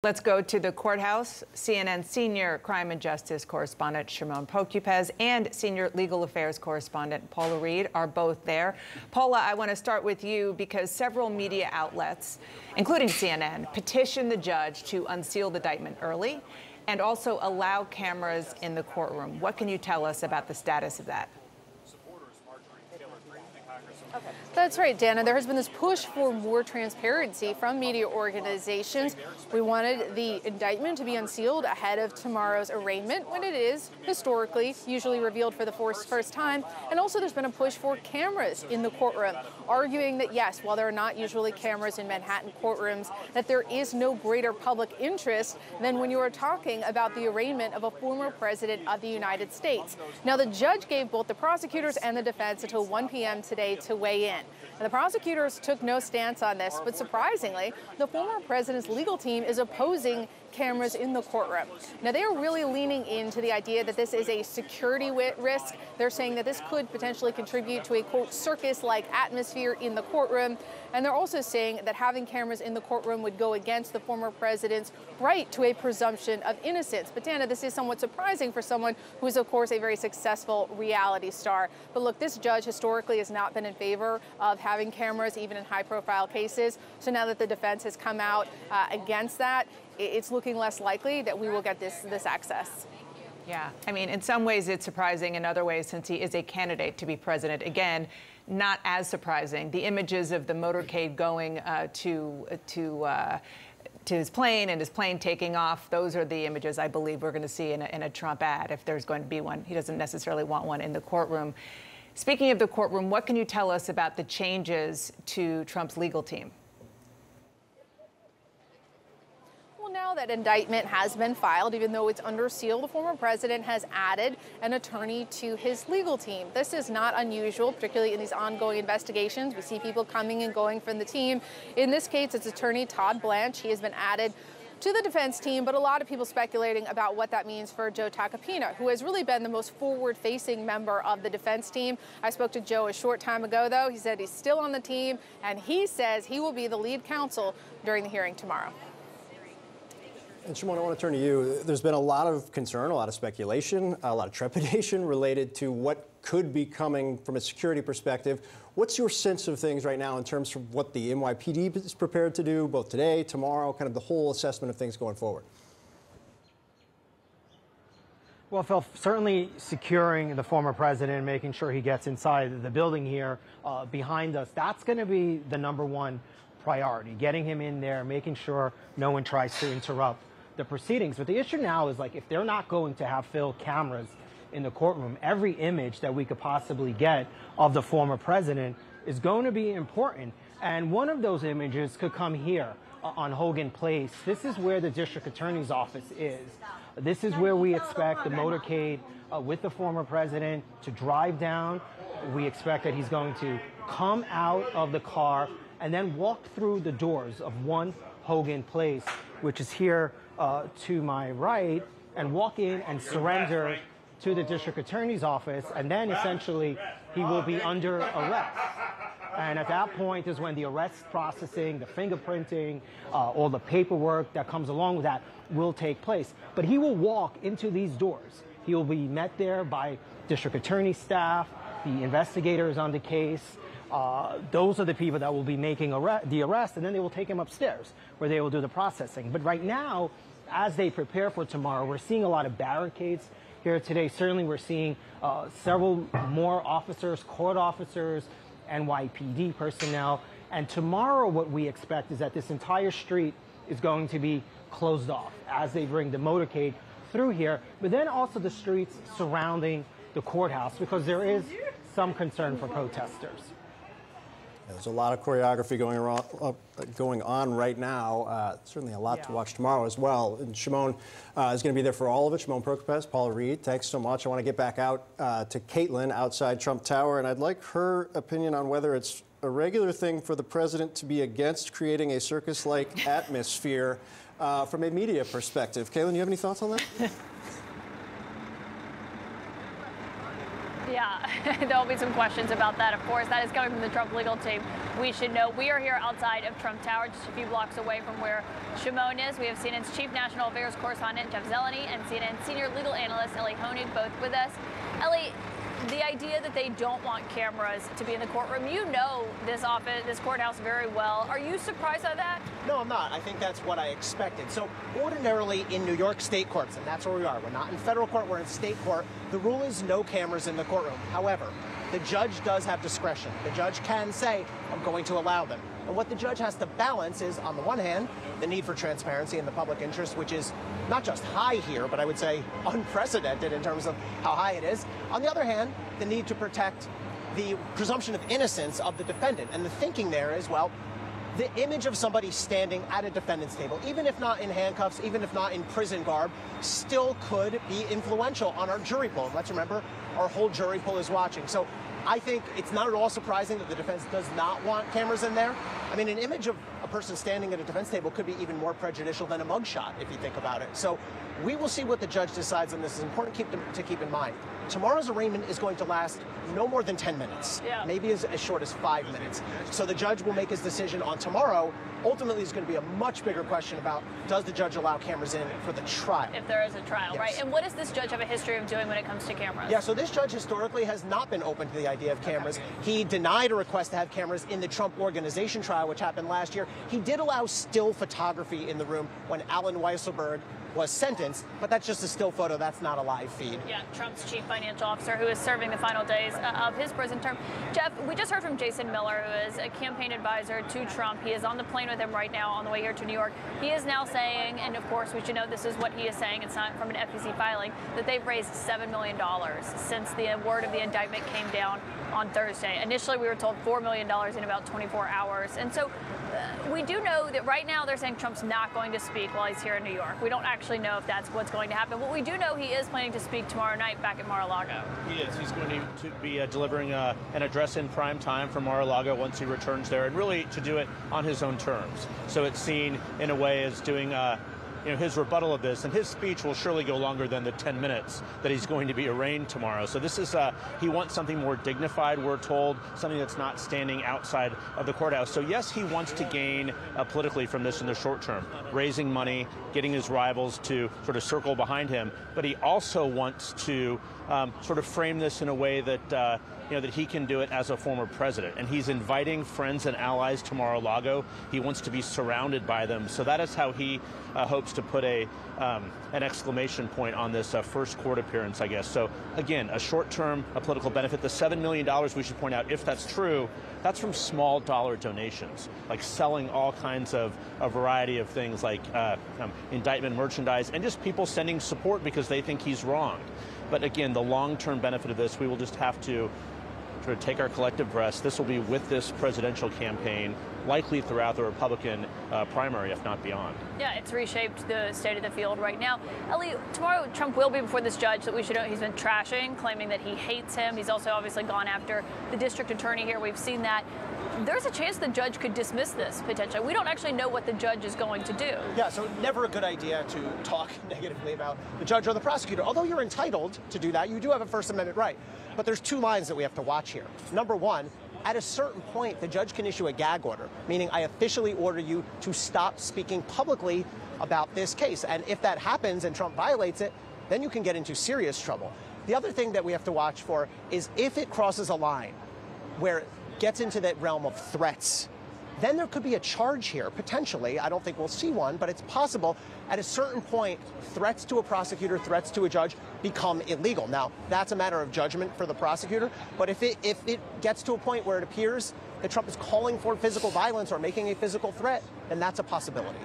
Let's go to the courthouse. CNN senior crime and justice correspondent Shimon Prokupecz and senior legal affairs correspondent Paula Reed are both there. Paula, I want to start with you because several media outlets, including CNN, petitioned the judge to unseal the indictment early and also allow cameras in the courtroom. What can you tell us about the status of that? That's right, Dana. There has been this push for more transparency from media organizations. We wanted the indictment to be unsealed ahead of tomorrow's arraignment, when it is historically usually revealed for the first time. And also there's been a push for cameras in the courtroom, arguing that, yes, while there are not usually cameras in Manhattan courtrooms, that there is no greater public interest than when you are talking about the arraignment of a former president of the United States. Now, the judge gave both the prosecutors and the defense until 1 p.m. today to weigh in. And the prosecutors took no stance on this, but surprisingly, the former president's legal team is opposing cameras in the courtroom. Now, they are really leaning into the idea that this is a security risk. They're saying that this could potentially contribute to a, quote, circus-like atmosphere in the courtroom. And they're also saying that having cameras in the courtroom would go against the former president's right to a presumption of innocence. But Dana, this is somewhat surprising for someone who is, of course, a very successful reality star. But look, this judge historically has not been in favor of having cameras, even in high-profile cases. So now that the defense has come out against that, it's looking less likely that we will get this access. Yeah, I mean, in some ways it's surprising. In other ways, since he is a candidate to be president, again, not as surprising. The images of the motorcade going to his plane and his plane taking off, those are the images I believe we're going to see in a Trump ad, if there's going to be one. He doesn't necessarily want one in the courtroom. Speaking of the courtroom, what can you tell us about the changes to Trump's legal team? Now that indictment has been filed, even though it's under seal, the former president has added an attorney to his legal team. This is not unusual, particularly in these ongoing investigations. We see people coming and going from the team. In this case, it's attorney Todd Blanche. He has been added to the defense team, but a lot of people speculating about what that means for Joe Tacopina, who has really been the most forward-facing member of the defense team. I spoke to Joe a short time ago, though. He said he's still on the team, and he says he will be the lead counsel during the hearing tomorrow. And Shimon, I want to turn to you. There's been a lot of concern, a lot of speculation, a lot of trepidation related to what could be coming from a security perspective. What's your sense of things right now in terms of what the NYPD is prepared to do, both today, tomorrow, kind of the whole assessment of things going forward? Well, Phil, certainly securing the former president, making sure he gets inside the building here behind us, that's going to be the #1 priority, getting him in there, making sure no one tries to interrupt the proceedings. But the issue now is, like, if they're not going to have Phil cameras in the courtroom, every image that we could possibly get of the former president is going to be important. And one of those images could come here on Hogan Place. This is where the district attorney's office is. This is where we expect the motorcade with the former president to drive down. We expect that he's going to come out of the car and then walk through the doors of 1 Hogan Place, which is here to my right, and walk in and surrender to the district attorney's office, and then essentially he will be under arrest. And at that point is when the arrest processing, the fingerprinting, all the paperwork that comes along with that will take place. But he will walk into these doors. He will be met there by district attorney staff, the investigators on the case. Those are the people that will be making the arrest, and then they will take him upstairs where they will do the processing. But right now, as they prepare for tomorrow, we're seeing a lot of barricades here today. Certainly we're seeing several more officers, court officers, NYPD personnel. And tomorrow what we expect is that this entire street is going to be closed off as they bring the motorcade through here, but then also the streets surrounding the courthouse, because there is some concern for protesters. There's a lot of choreography going on right now. Certainly a lot to watch tomorrow as well. And Shimon is going to be there for all of it. Shimon Prokupecz, Paula Reed, thanks so much. I want to get back out to Caitlin outside Trump Tower, and I'd like her opinion on whether it's a regular thing for the president to be against creating a circus-like atmosphere from a media perspective. Caitlin, you have any thoughts on that? Yeah, there'll be some questions about that, of course. That is coming from the Trump legal team. We should know we are here outside of Trump Tower, just a few blocks away from where Shimon is. We have CNN's Chief National Affairs Correspondent, Jeff Zeleny, and CNN Senior Legal Analyst, Elie Honig, both with us. Elie, the idea that they don't want cameras to be in the courtroom, you know this office, this courthouse very well. Are you surprised by that? No, I'm not. I think that's what I expected. So ordinarily in New York state courts, and that's where we are, we're not in federal court, we're in state court, the rule is no cameras in the courtroom. However, the judge does have discretion. The judge can say, I'm going to allow them. And what the judge has to balance is, on the one hand, the need for transparency and the public interest, which is not just high here, but I would say unprecedented in terms of how high it is. On the other hand, the need to protect the presumption of innocence of the defendant. And the thinking there is, well, the image of somebody standing at a defendant's table, even if not in handcuffs, even if not in prison garb, still could be influential on our jury pool. And let's remember, our whole jury pool is watching. So I think it's not at all surprising that the defense does not want cameras in there. I mean, an image of a person standing at a defense table could be even more prejudicial than a mugshot, if you think about it. So we will see what the judge decides on this. It's important to keep in mind. Tomorrow's arraignment is going to last no more than 10 minutes, maybe as short as 5 minutes. So the judge will make his decision on tomorrow. Ultimately, it's going to be a much bigger question about, does the judge allow cameras in for the trial? If there is a trial, Yes. right? And what does this judge have a history of doing when it comes to cameras? Yeah, so this judge historically has not been open to the idea of cameras. He denied a request to have cameras in the Trump Organization trial, which happened last year. He did allow still photography in the room when Allen Weisselberg was sentenced, but that's just a still photo. That's not a live feed. Yeah, Trump's chief financial officer, who is serving the final days of his prison term. Jeff, we just heard from Jason Miller, who is a campaign advisor to Trump. He is on the plane with him right now on the way here to New York. He is now saying, and of course we should know this is what he is saying, it's not from an FEC filing, that they've raised $7 million since the word of the indictment came down on Thursday. Initially, we were told $4 million in about 24 hours. And so we do know that right now they're saying Trump's not going to speak while he's here in New York. We don't actually know if that's what's going to happen. But we do know he is planning to speak tomorrow night back at Mar-a-Lago. He is. He's going to be delivering an address in prime time from Mar-a-Lago once he returns there, and really to do it on his own terms. So it's seen in a way as doing his rebuttal of this, and his speech will surely go longer than the 10 minutes that he's going to be arraigned tomorrow. So this is, he wants something more dignified, we're told, something that's not standing outside of the courthouse. So yes, he wants to gain politically from this in the short term, raising money, getting his rivals to sort of circle behind him, but he also wants to sort of frame this in a way that that he can do it as a former president. And he's inviting friends and allies to Mar-a-Lago. He wants to be surrounded by them. So that is how he hopes to put an exclamation point on this first court appearance, I guess. So again, a short-term political benefit. The $7 million, we should point out, if that's true, that's from small dollar donations, like selling all kinds of a variety of things like indictment merchandise, and just people sending support because they think he's wrong. But again, the long-term benefit of this, we will just have to sort of take our collective breaths. This will be with this presidential campaign, likely throughout the Republican primary, if not beyond. Yeah, it's reshaped the state of the field right now. Elie, tomorrow Trump will be before this judge that we should know he's been trashing, claiming that he hates him. He's also obviously gone after the district attorney here. We've seen that. There's a chance the judge could dismiss this potentially. We don't actually know what the judge is going to do. Yeah, so never a good idea to talk negatively about the judge or the prosecutor. Although you're entitled to do that, you do have a First Amendment right. But there's two lines that we have to watch here. Number one, at a certain point, the judge can issue a gag order, meaning I officially order you to stop speaking publicly about this case. And if that happens and Trump violates it, then you can get into serious trouble. The other thing that we have to watch for is if it crosses a line where it gets into that realm of threats, then there could be a charge here, potentially. I don't think we'll see one, but it's possible. At a certain point, threats to a prosecutor, threats to a judge become illegal. Now, that's a matter of judgment for the prosecutor, but if it gets to a point where it appears that Trump is calling for physical violence or making a physical threat, then that's a possibility.